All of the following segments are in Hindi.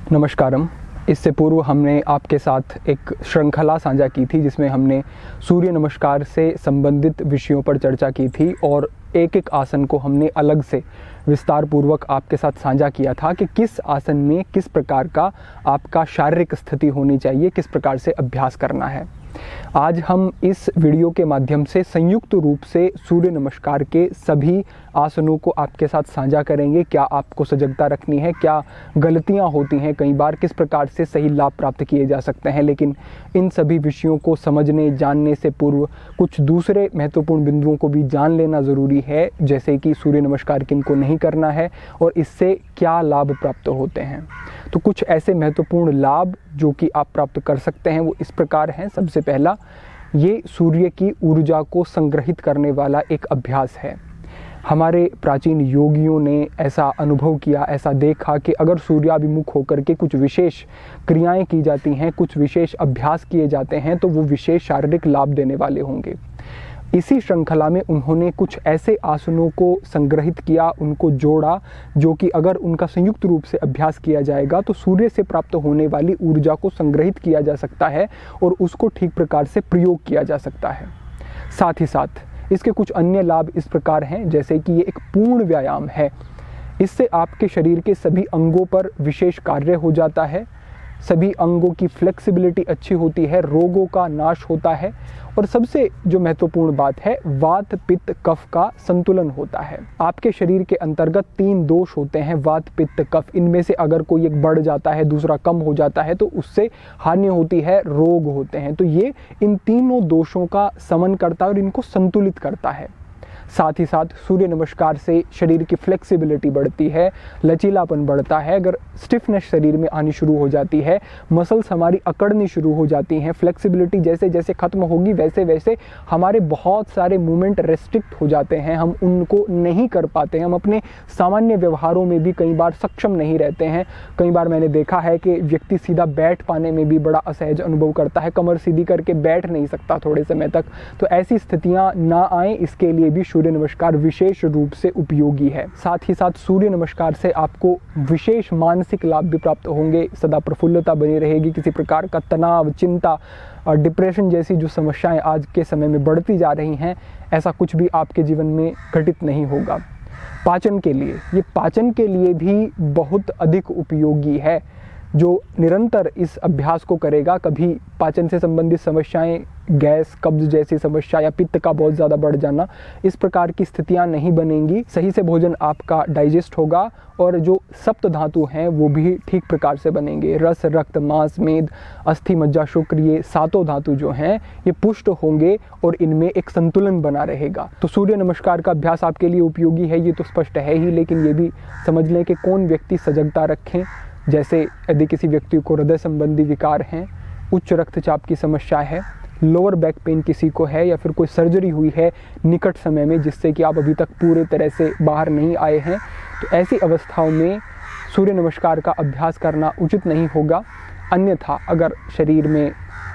नमस्कारम। इससे पूर्व हमने आपके साथ एक श्रृंखला साझा की थी जिसमें हमने सूर्य नमस्कार से संबंधित विषयों पर चर्चा की थी और एक एक आसन को हमने अलग से विस्तार पूर्वक आपके साथ साझा किया था कि किस आसन में किस प्रकार का आपका शारीरिक स्थिति होनी चाहिए, किस प्रकार से अभ्यास करना है। आज हम इस वीडियो के माध्यम से संयुक्त रूप से सूर्य नमस्कार के सभी आसनों को आपके साथ साझा करेंगे। क्या आपको सजगता रखनी है, क्या गलतियां होती हैं कई बार, किस प्रकार से सही लाभ प्राप्त किए जा सकते हैं। लेकिन इन सभी विषयों को समझने जानने से पूर्व कुछ दूसरे महत्वपूर्ण बिंदुओं को भी जान लेना ज़रूरी है, जैसे कि सूर्य नमस्कार किनको नहीं करना है और इससे क्या लाभ प्राप्त होते हैं। तो कुछ ऐसे महत्वपूर्ण लाभ जो कि आप प्राप्त कर सकते हैं वो इस प्रकार हैं। सबसे पहला, ये सूर्य की ऊर्जा को संग्रहित करने वाला एक अभ्यास है। हमारे प्राचीन योगियों ने ऐसा अनुभव किया, ऐसा देखा कि अगर सूर्याभिमुख होकर के कुछ विशेष क्रियाएं की जाती हैं, कुछ विशेष अभ्यास किए जाते हैं तो वो विशेष शारीरिक लाभ देने वाले होंगे। इसी श्रृंखला में उन्होंने कुछ ऐसे आसनों को संग्रहित किया, उनको जोड़ा, जो कि अगर उनका संयुक्त रूप से अभ्यास किया जाएगा तो सूर्य से प्राप्त होने वाली ऊर्जा को संग्रहित किया जा सकता है और उसको ठीक प्रकार से प्रयोग किया जा सकता है। साथ ही साथ इसके कुछ अन्य लाभ इस प्रकार हैं, जैसे कि ये एक पूर्ण व्यायाम है। इससे आपके शरीर के सभी अंगों पर विशेष कार्य हो जाता है, सभी अंगों की फ्लेक्सिबिलिटी अच्छी होती है, रोगों का नाश होता है और सबसे जो महत्वपूर्ण बात है, वात पित्त कफ का संतुलन होता है। आपके शरीर के अंतर्गत 3 दोष होते हैं, वात पित्त कफ। इनमें से अगर कोई एक बढ़ जाता है, दूसरा कम हो जाता है तो उससे हानि होती है, रोग होते हैं। तो ये इन तीनों दोषों का समन करता है और इनको संतुलित करता है। साथ ही साथ सूर्य नमस्कार से शरीर की फ्लेक्सिबिलिटी बढ़ती है, लचीलापन बढ़ता है। अगर स्टिफनेस शरीर में आनी शुरू हो जाती है, मसल्स हमारी अकड़नी शुरू हो जाती हैं, फ्लेक्सिबिलिटी जैसे जैसे ख़त्म होगी वैसे वैसे हमारे बहुत सारे मूवमेंट रेस्ट्रिक्ट हो जाते हैं, हम उनको नहीं कर पाते हैं, हम अपने सामान्य व्यवहारों में भी कई बार सक्षम नहीं रहते हैं। कई बार मैंने देखा है कि व्यक्ति सीधा बैठ पाने में भी बड़ा असहज अनुभव करता है, कमर सीधी करके बैठ नहीं सकता थोड़े समय तक। तो ऐसी स्थितियाँ ना आए, इसके लिए भी सूर्य नमस्कार विशेष रूप से उपयोगी है। साथ ही साथ सूर्य नमस्कार से आपको विशेष मानसिक लाभ भी प्राप्त होंगे, सदा प्रफुल्लता बनी रहेगी, किसी प्रकार का तनाव, चिंता और डिप्रेशन जैसी जो समस्याएं आज के समय में बढ़ती जा रही हैं, ऐसा कुछ भी आपके जीवन में घटित नहीं होगा। पाचन के लिए, ये पाचन के लिए भी बहुत अधिक उपयोगी है। जो निरंतर इस अभ्यास को करेगा, कभी पाचन से संबंधित समस्याएं, गैस, कब्ज जैसी समस्या या पित्त का बहुत ज़्यादा बढ़ जाना, इस प्रकार की स्थितियां नहीं बनेंगी। सही से भोजन आपका डाइजेस्ट होगा और जो सप्त धातु हैं वो भी ठीक प्रकार से बनेंगे। रस, रक्त, मांस, मेद, अस्थि, मज्जा, शुक्र, ये सातों धातु जो हैं ये पुष्ट होंगे और इनमें एक संतुलन बना रहेगा। तो सूर्य नमस्कार का अभ्यास आपके लिए उपयोगी है, ये तो स्पष्ट है ही, लेकिन ये भी समझ लें कि कौन व्यक्ति सजगता रखें। जैसे यदि किसी व्यक्ति को हृदय संबंधी विकार हैं, उच्च रक्तचाप की समस्या है, लोअर बैक पेन किसी को है, या फिर कोई सर्जरी हुई है निकट समय में जिससे कि आप अभी तक पूरे तरह से बाहर नहीं आए हैं, तो ऐसी अवस्थाओं में सूर्य नमस्कार का अभ्यास करना उचित नहीं होगा। अन्यथा अगर शरीर में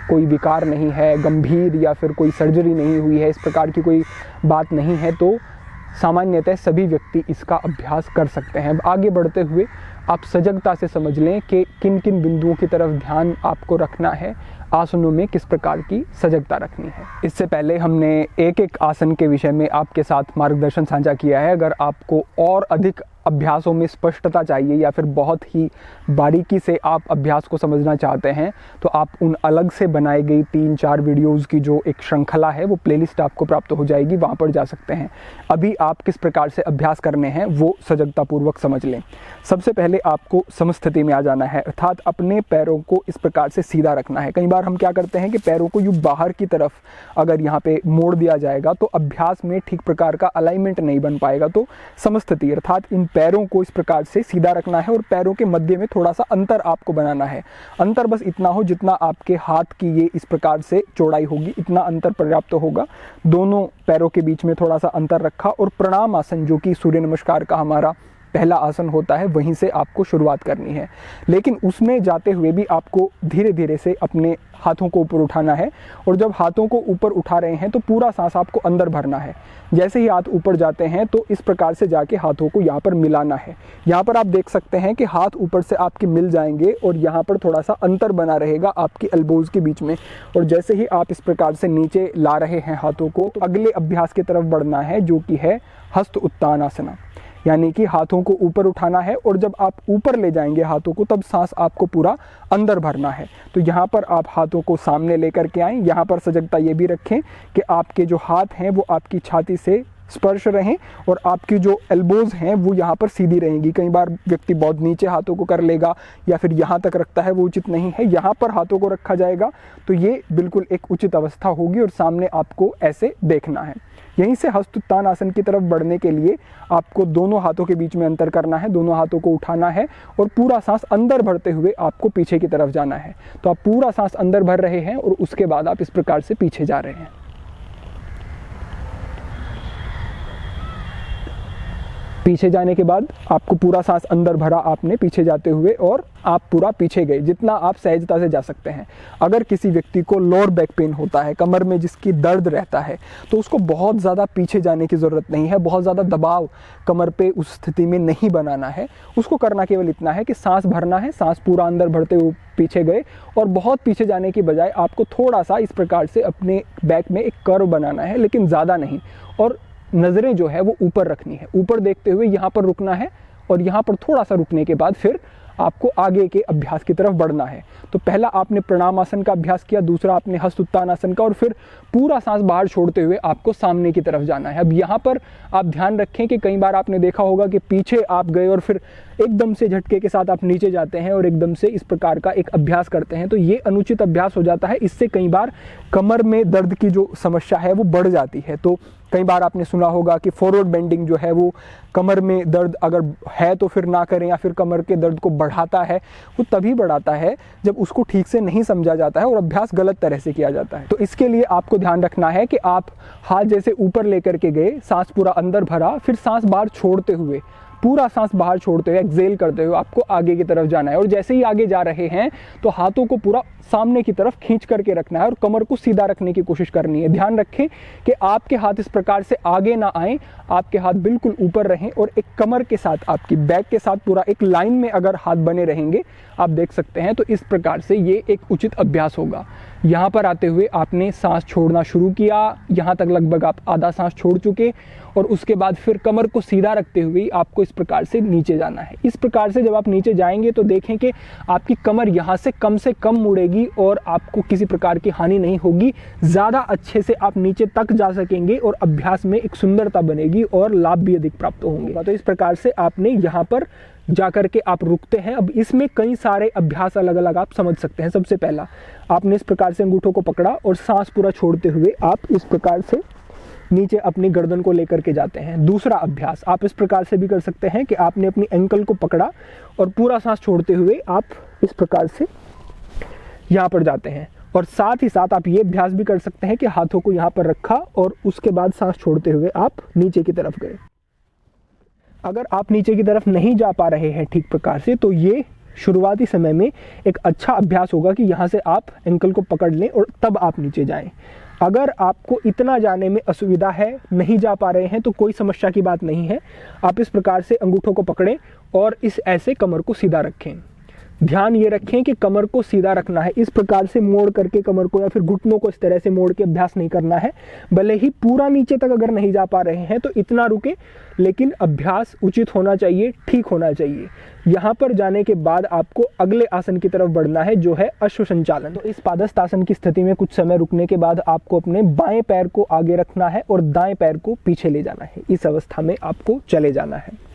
कोई विकार नहीं है गंभीर, या फिर कोई सर्जरी नहीं हुई है, इस प्रकार की कोई बात नहीं है, तो सामान्यतः सभी व्यक्ति इसका अभ्यास कर सकते हैं। अब आगे बढ़ते हुए आप सजगता से समझ लें कि किन किन बिंदुओं की तरफ ध्यान आपको रखना है, आसनों में किस प्रकार की सजगता रखनी है। इससे पहले हमने एक एक आसन के विषय में आपके साथ मार्गदर्शन साझा किया है। अगर आपको और अधिक अभ्यासों में स्पष्टता चाहिए या फिर बहुत ही बारीकी से आप अभ्यास को समझना चाहते हैं, तो आप उन अलग से बनाई गई 3-4 वीडियोज़ की जो एक श्रृंखला है वो प्लेलिस्ट आपको प्राप्त हो जाएगी, वहाँ पर जा सकते हैं। अभी आप किस प्रकार से अभ्यास करने हैं वो सजगतापूर्वक समझ लें। सबसे पहले आपको समस्थिति में आ जाना है, अर्थात अपने पैरों को इस प्रकार से सीधा रखना है। कई बार हम क्या करते हैं कि पैरों को यूँ बाहर की तरफ अगर यहाँ पे मोड़ दिया जाएगा तो अभ्यास में ठीक प्रकार का अलाइनमेंट नहीं बन पाएगा। तो समस्थिति अर्थात इन पैरों को इस प्रकार से सीधा रखना है और पैरों के मध्य में थोड़ा सा अंतर आपको बनाना है। अंतर बस इतना हो जितना आपके हाथ की ये इस प्रकार से चौड़ाई होगी, इतना अंतर पर्याप्त होगा। दोनों पैरों के बीच में थोड़ा सा अंतर रखा और प्रणाम आसन, जो कि सूर्य नमस्कार का हमारा पहला आसन होता है वहीं से आपको शुरुआत करनी है। लेकिन उसमें जाते हुए भी आपको धीरे धीरे से अपने हाथों को ऊपर उठाना है, और जब हाथों को ऊपर उठा रहे हैं तो पूरा सांस आपको अंदर भरना है। जैसे ही हाथ ऊपर जाते हैं तो इस प्रकार से जाके हाथों को यहाँ पर मिलाना है। यहाँ पर आप देख सकते हैं कि हाथ ऊपर से आपके मिल जाएंगे और यहाँ पर थोड़ा सा अंतर बना रहेगा आपकी एल्बोज के बीच में। और जैसे ही आप इस प्रकार से नीचे ला रहे हैं हाथों को, तो अगले अभ्यास की तरफ बढ़ना है जो कि है हस्त उत्तानासना, यानी कि हाथों को ऊपर उठाना है और जब आप ऊपर ले जाएंगे हाथों को तब सांस आपको पूरा अंदर भरना है। तो यहाँ पर आप हाथों को सामने लेकर के आएँ। यहाँ पर सजगता ये भी रखें कि आपके जो हाथ हैं वो आपकी छाती से स्पर्श रहें और आपकी जो एल्बोज हैं वो यहाँ पर सीधी रहेंगी। कई बार व्यक्ति बहुत नीचे हाथों को कर लेगा या फिर यहाँ तक रखता है, वो उचित नहीं है। यहाँ पर हाथों को रखा जाएगा तो ये बिल्कुल एक उचित अवस्था होगी और सामने आपको ऐसे देखना है। यहीं से हस्त उत्तान आसन की तरफ बढ़ने के लिए आपको दोनों हाथों के बीच में अंतर करना है, दोनों हाथों को उठाना है और पूरा सांस अंदर भरते हुए आपको पीछे की तरफ जाना है। तो आप पूरा सांस अंदर भर रहे हैं और उसके बाद आप इस प्रकार से पीछे जा रहे हैं। पीछे जाने के बाद आपको पूरा सांस अंदर भरा आपने पीछे जाते हुए, और आप पूरा पीछे गए जितना आप सहजता से जा सकते हैं। अगर किसी व्यक्ति को लोअर बैक पेन होता है, कमर में जिसकी दर्द रहता है, तो उसको बहुत ज़्यादा पीछे जाने की ज़रूरत नहीं है, बहुत ज़्यादा दबाव कमर पे उस स्थिति में नहीं बनाना है। उसको करना केवल इतना है कि सांस भरना है, सांस पूरा अंदर भरते हुए पीछे गए और बहुत पीछे जाने की बजाय आपको थोड़ा सा इस प्रकार से अपने बैक में एक कर्व बनाना है, लेकिन ज़्यादा नहीं। और नज़रें जो है वो ऊपर रखनी है, ऊपर देखते हुए यहाँ पर रुकना है और यहाँ पर थोड़ा सा रुकने के बाद फिर आपको आगे के अभ्यास की तरफ बढ़ना है। तो पहला आपने प्रणाम आसन का अभ्यास किया, दूसरा आपने हस्त उत्तान आसन का, और फिर पूरा सांस बाहर छोड़ते हुए आपको सामने की तरफ जाना है। अब यहाँ पर आप ध्यान रखें कि कई बार आपने देखा होगा कि पीछे आप गए और फिर एकदम से झटके के साथ आप नीचे जाते हैं और एकदम से इस प्रकार का एक अभ्यास करते हैं, तो ये अनुचित अभ्यास हो जाता है। इससे कई बार कमर में दर्द की जो समस्या है वो बढ़ जाती है। तो कई बार आपने सुना होगा कि फॉरवर्ड बेंडिंग जो है वो कमर में दर्द अगर है तो फिर ना करें, या फिर कमर के दर्द को बढ़ाता है, वो तभी बढ़ाता है जब उसको ठीक से नहीं समझा जाता है और अभ्यास गलत तरह से किया जाता है। तो इसके लिए आपको ध्यान रखना है कि आप हाथ जैसे ऊपर लेकर के गए, सांस पूरा अंदर भरा, फिर सांस बाहर छोड़ते हुए, पूरा सांस बाहर छोड़ते हुए एक्सेल करते हुए आपको आगे की तरफ जाना है। और जैसे ही आगे जा रहे हैं तो हाथों को पूरा सामने की तरफ खींच करके रखना है और कमर को सीधा रखने की कोशिश करनी है। ध्यान रखें कि आपके हाथ इस प्रकार से आगे ना आएं, आपके हाथ बिल्कुल ऊपर रहें और एक कमर के साथ, आपकी बैक के साथ पूरा एक लाइन में अगर हाथ बने रहेंगे, आप देख सकते हैं, तो इस प्रकार से ये एक उचित अभ्यास होगा। यहाँ पर आते हुए आपने सांस छोड़ना शुरू किया, यहाँ तक लगभग आप आधा सांस छोड़ चुके, और उसके बाद फिर कमर को सीधा रखते हुए आपको इस प्रकार से नीचे जाना है। इस प्रकार से जब आप नीचे जाएंगे तो देखें कि आपकी कमर यहाँ से कम मुड़ेगी और आपको किसी प्रकार की हानि नहीं होगी। ज़्यादा अच्छे से आप नीचे तक जा सकेंगे और अभ्यास में एक सुंदरता बनेगी और लाभ भी अधिक प्राप्त होंगे। तो इस प्रकार से आपने यहाँ पर जाकर के आप रुकते हैं। अब इसमें कई सारे अभ्यास अलग अलग आप समझ सकते हैं। सबसे पहला आपने इस प्रकार से अंगूठों को पकड़ा और सांस पूरा छोड़ते हुए आप इस प्रकार से नीचे अपनी गर्दन को लेकर के जाते हैं। दूसरा अभ्यास आप इस प्रकार से भी कर सकते हैं कि आपने अपनी एंकल को पकड़ा और पूरा सांस छोड़ते हुए आप इस प्रकार से यहाँ पर जाते हैं। और साथ ही साथ आप ये अभ्यास भी कर सकते हैं कि हाथों को यहाँ पर रखा और उसके बाद सांस छोड़ते हुए आप नीचे की तरफ गए। अगर आप नीचे की तरफ नहीं जा पा रहे हैं ठीक प्रकार से, तो ये शुरुआती समय में एक अच्छा अभ्यास होगा कि यहाँ से आप एंकल को पकड़ लें और तब आप नीचे जाएं। अगर आपको इतना जाने में असुविधा है, नहीं जा पा रहे हैं, तो कोई समस्या की बात नहीं है। आप इस प्रकार से अंगूठों को पकड़ें और इस ऐसे कमर को सीधा रखें। ध्यान ये रखें कि कमर को सीधा रखना है। इस प्रकार से मोड़ करके कमर को या फिर घुटनों को इस तरह से मोड़ के अभ्यास नहीं करना है। भले ही पूरा नीचे तक अगर नहीं जा पा रहे हैं तो इतना रुके, लेकिन अभ्यास उचित होना चाहिए, ठीक होना चाहिए। यहाँ पर जाने के बाद आपको अगले आसन की तरफ बढ़ना है जो है अश्व संचालन। तो इस पादस्थ आसन की स्थिति में कुछ समय रुकने के बाद आपको अपने बाएं पैर को आगे रखना है और दाएं पैर को पीछे ले जाना है। इस अवस्था में आपको चले जाना है।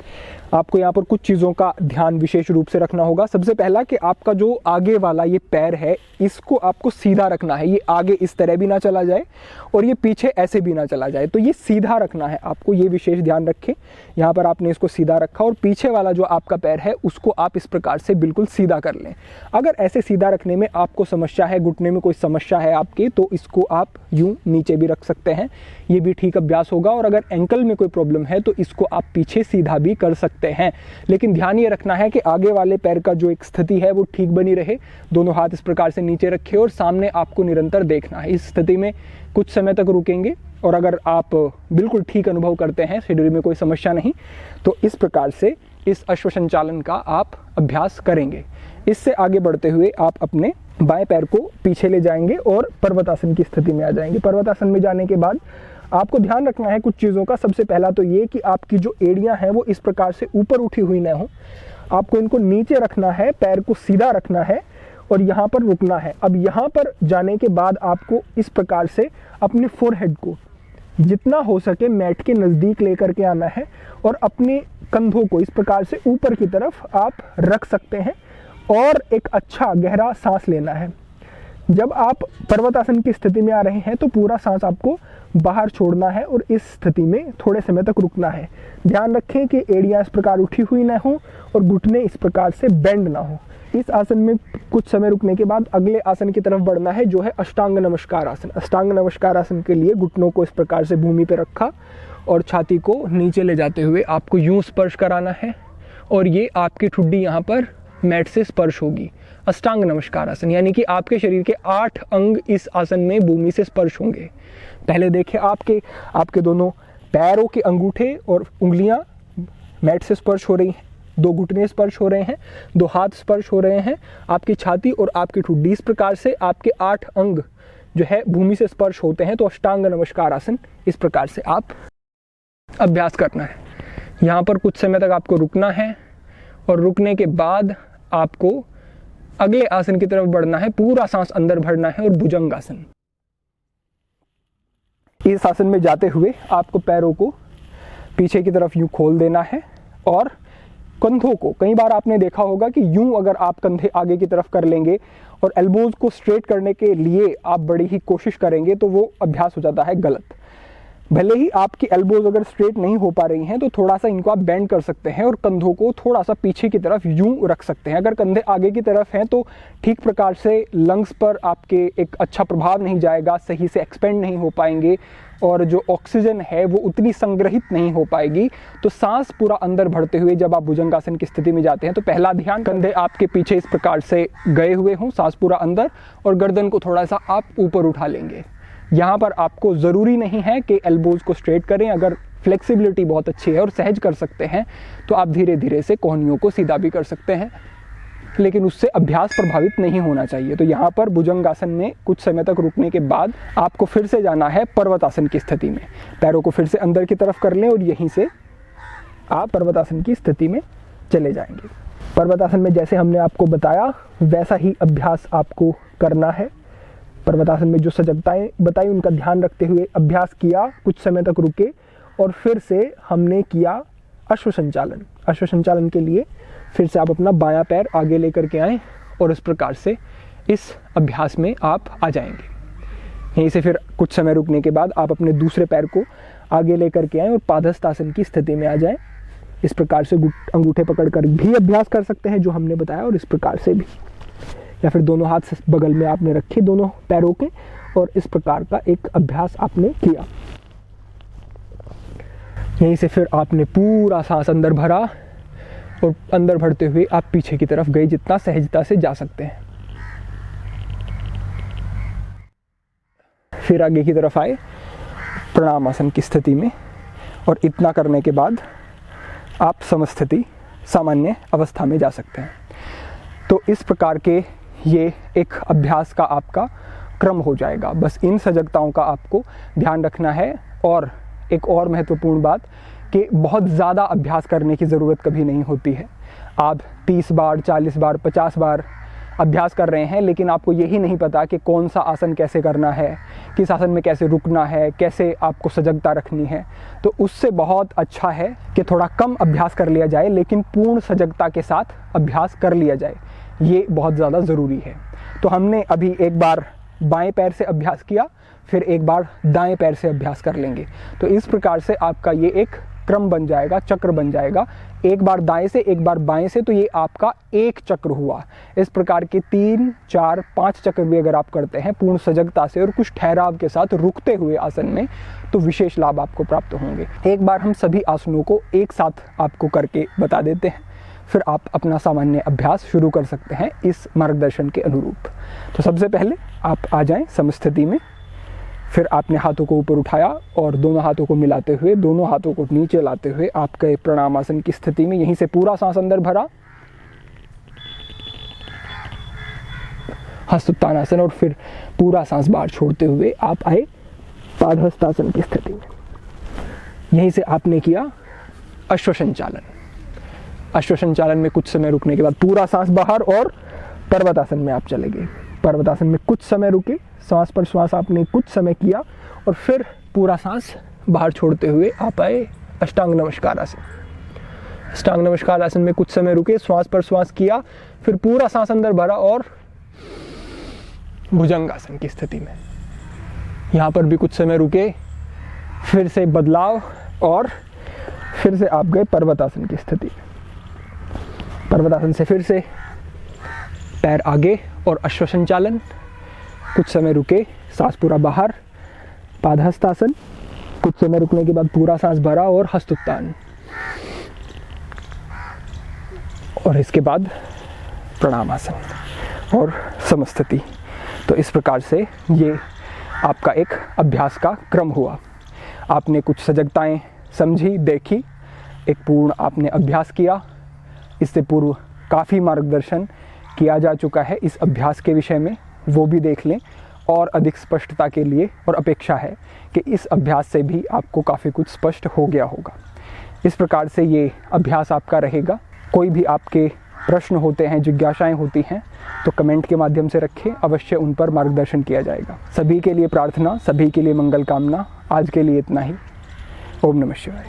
आपको यहाँ पर कुछ चीज़ों का ध्यान विशेष रूप से रखना होगा। सबसे पहला कि आपका जो आगे वाला ये पैर है, इसको आपको सीधा रखना है। ये आगे इस तरह भी ना चला जाए और ये पीछे ऐसे भी ना चला जाए, तो ये सीधा रखना है आपको, ये विशेष ध्यान रखें। यहाँ पर आपने इसको सीधा रखा और पीछे वाला जो आपका पैर है उसको आप इस प्रकार से बिल्कुल सीधा कर लें। अगर ऐसे सीधा रखने में आपको समस्या है, घुटने में कोई समस्या है आपके, तो इसको आप यूं नीचे भी रख सकते हैं, ये भी ठीक अभ्यास होगा। और अगर एंकल में कोई प्रॉब्लम है तो इसको आप पीछे सीधा भी कर सकते हैं। लेकिन ध्यान ये रखना है कि आगे वाले पैर का जो एक स्थिति है वो ठीक बनी रहे। दोनों हाथ इस प्रकार से नीचे रखे और सामने आपको निरंतर देखना है। इस स्थिति में कुछ समय तक रुकेंगे और अगर आप बिल्कुल ठीक अनुभव करते हैं, शरीर में कोई समस्या नहीं, तो इस प्रकार से इस अश्व संचालन का आप अभ्यास करेंगे। इससे आगे बढ़ते हुए आप अपने बाएं पैर को पीछे ले जाएंगे और पर्वतासन की स्थिति में आ जाएंगे। पर्वतासन में जाने के बाद आपको ध्यान रखना है कुछ चीज़ों का। सबसे पहला तो ये कि आपकी जो एड़ियां हैं वो इस प्रकार से ऊपर उठी हुई ना हो, आपको इनको नीचे रखना है, पैर को सीधा रखना है और यहाँ पर रुकना है। अब यहाँ पर जाने के बाद आपको इस प्रकार से अपने फोरहेड को जितना हो सके मैट के नज़दीक लेकर के आना है और अपने कंधों को इस प्रकार से ऊपर की तरफ आप रख सकते हैं और एक अच्छा गहरा सांस लेना है। जब आप पर्वतासन की स्थिति में आ रहे हैं तो पूरा सांस आपको बाहर छोड़ना है और इस स्थिति में थोड़े समय तक रुकना है। ध्यान रखें कि एड़ियां इस प्रकार उठी हुई ना हो और घुटने इस प्रकार से बेंड ना हो। इस आसन में कुछ समय रुकने के बाद अगले आसन की तरफ बढ़ना है, जो है अष्टांग नमस्कार आसन। अष्टांग नमस्कार आसन के लिए घुटनों को इस प्रकार से भूमि पर रखा और छाती को नीचे ले जाते हुए आपको यूं स्पर्श कराना है और ये आपकी ठुड्डी यहाँ पर मैट से स्पर्श होगी। अष्टांग नमस्कार आसन यानी कि आपके शरीर के 8 अंग इस आसन में भूमि से स्पर्श होंगे। पहले देखिए आपके दोनों पैरों के अंगूठे और उंगलियां मैट से स्पर्श हो रही हैं, 2 घुटने स्पर्श हो रहे हैं, 2 हाथ स्पर्श हो रहे हैं, आपकी छाती और आपकी ठुड्डी। इस प्रकार से आपके 8 अंग जो है भूमि से स्पर्श होते हैं। तो अष्टांग नमस्कार आसन इस प्रकार से आप अभ्यास करना है। यहाँ पर कुछ समय तक आपको रुकना है और रुकने के बाद आपको अगले आसन की तरफ बढ़ना है। पूरा सांस अंदर भरना है और भुजंग आसन। इस आसन में जाते हुए आपको पैरों को पीछे की तरफ यूं खोल देना है और कंधों को, कई बार आपने देखा होगा कि यूं अगर आप कंधे आगे की तरफ कर लेंगे और एल्बोज को स्ट्रेट करने के लिए आप बड़ी ही कोशिश करेंगे तो वो अभ्यास हो जाता है गलत। भले ही आपकी एल्बोज अगर स्ट्रेट नहीं हो पा रही हैं तो थोड़ा सा इनको आप बेंड कर सकते हैं और कंधों को थोड़ा सा पीछे की तरफ यूं रख सकते हैं। अगर कंधे आगे की तरफ हैं तो ठीक प्रकार से लंग्स पर आपके एक अच्छा प्रभाव नहीं जाएगा, सही से एक्सपेंड नहीं हो पाएंगे और जो ऑक्सीजन है वो उतनी संग्रहित नहीं हो पाएगी। तो सांस पूरा अंदर भरते हुए जब आप भुजंगासन की स्थिति में जाते हैं तो पहला ध्यान कंधे आपके पीछे इस प्रकार से गए हुए हों, सांस पूरा अंदर, और गर्दन को थोड़ा सा आप ऊपर उठा लेंगे। यहाँ पर आपको ज़रूरी नहीं है कि एल्बोज को स्ट्रेट करें। अगर फ्लेक्सिबिलिटी बहुत अच्छी है और सहज कर सकते हैं तो आप धीरे धीरे से कोहनियों को सीधा भी कर सकते हैं, लेकिन उससे अभ्यास प्रभावित नहीं होना चाहिए। तो यहाँ पर भुजंगासन में कुछ समय तक रुकने के बाद आपको फिर से जाना है पर्वतासन की स्थिति में। पैरों को फिर से अंदर की तरफ कर लें और यहीं से आप पर्वतासन की स्थिति में चले जाएंगे। पर्वतासन में जैसे हमने आपको बताया वैसा ही अभ्यास आपको करना है। पर्वतासन में जो सजगताएं बताई उनका ध्यान रखते हुए अभ्यास किया, कुछ समय तक रुके और फिर से हमने किया अश्व संचालन। अश्व संचालन के लिए फिर से आप अपना बायां पैर आगे लेकर के आएँ और इस प्रकार से इस अभ्यास में आप आ जाएंगे। यहीं से फिर कुछ समय रुकने के बाद आप अपने दूसरे पैर को आगे लेकर के आएँ और पादहस्त आसन की स्थिति में आ जाएं। इस प्रकार से अंगूठे पकड़कर भी अभ्यास कर सकते हैं जो हमने बताया, और इस प्रकार से भी, या फिर दोनों हाथ से बगल में आपने रखे दोनों पैरों के और इस प्रकार का एक अभ्यास आपने किया। यहीं से फिर आपने पूरा सांस अंदर भरा और अंदर भरते हुए आप पीछे की तरफ गए जितना सहजता से जा सकते हैं। फिर आगे की तरफ आए प्रणाम आसन की स्थिति में, और इतना करने के बाद आप समस्थिति सामान्य अवस्था में जा सकते हैं। तो इस प्रकार के ये एक अभ्यास का आपका क्रम हो जाएगा। बस इन सजगताओं का आपको ध्यान रखना है। और एक और महत्वपूर्ण बात कि बहुत ज़्यादा अभ्यास करने की ज़रूरत कभी नहीं होती है। आप 30 बार, 40 बार, 50 बार अभ्यास कर रहे हैं, लेकिन आपको यही नहीं पता कि कौन सा आसन कैसे करना है, किस आसन में कैसे रुकना है, कैसे आपको सजगता रखनी है। तो उससे बहुत अच्छा है कि थोड़ा कम अभ्यास कर लिया जाए लेकिन पूर्ण सजगता के साथ अभ्यास कर लिया जाए। ये बहुत ज़्यादा ज़रूरी है। तो हमने अभी एक बार बाएं पैर से अभ्यास किया, फिर एक बार दाएं पैर से अभ्यास कर लेंगे। तो इस प्रकार से आपका ये एक क्रम बन जाएगा, चक्र बन जाएगा, एक बार दाएं से एक बार बाएं से, तो ये आपका एक चक्र हुआ। इस प्रकार के 3, 4, 5 चक्र भी अगर आप करते हैं पूर्ण सजगता से और कुछ ठहराव के साथ रुकते हुए आसन में, तो विशेष लाभ आपको प्राप्त होंगे। एक बार हम सभी आसनों को एक साथ आपको करके बता देते हैं, फिर आप अपना सामान्य अभ्यास शुरू कर सकते हैं इस मार्गदर्शन के अनुरूप। तो सबसे पहले आप आ जाएं समस्थिति में, फिर आपने हाथों को ऊपर उठाया और दोनों हाथों को मिलाते हुए, दोनों हाथों को नीचे लाते हुए आप गए प्रणामासन की स्थिति में। यहीं से पूरा सांस अंदर भरा, हस्तोत्तानासन, और फिर पूरा सांस बाहर छोड़ते हुए आप आए पादहस्तासन की स्थिति में। यहीं से आपने किया अश्वसंचालन। अश्वसंचालन में कुछ समय रुकने के बाद पूरा सांस बाहर और पर्वतासन में आप चले गए। पर्वतासन में कुछ समय रुके, सांस पर श्वास आपने कुछ समय किया और फिर पूरा सांस बाहर छोड़ते हुए आप आए अष्टांग नमस्कार आसन। अष्टांग नमस्कार आसन में कुछ समय रुके, श्वास पर श्वास किया, फिर पूरा सांस अंदर भरा और भुजंगासन की स्थिति में। यहाँ पर भी कुछ समय रुके, फिर से बदलाव और फिर से आप गए पर्वतासन की स्थिति में। पर्वतासन से फिर से पैर आगे और अश्वसंचालन, कुछ समय रुके, सांस पूरा बाहर, पादहस्तासन, कुछ समय रुकने के बाद पूरा सांस भरा और हस्तोत्तान, और इसके बाद प्रणामासन और समस्थिति। तो इस प्रकार से ये आपका एक अभ्यास का क्रम हुआ। आपने कुछ सजगताएं समझी, देखी, एक पूर्ण आपने अभ्यास किया। इससे पूर्व काफ़ी मार्गदर्शन किया जा चुका है इस अभ्यास के विषय में, वो भी देख लें। और अधिक स्पष्टता के लिए और अपेक्षा है कि इस अभ्यास से भी आपको काफ़ी कुछ स्पष्ट हो गया होगा। इस प्रकार से ये अभ्यास आपका रहेगा। कोई भी आपके प्रश्न होते हैं, जिज्ञासाएं होती हैं, तो कमेंट के माध्यम से रखें, अवश्य उन पर मार्गदर्शन किया जाएगा। सभी के लिए प्रार्थना, सभी के लिए मंगल कामना। आज के लिए इतना ही। ओम नमः शिवाय।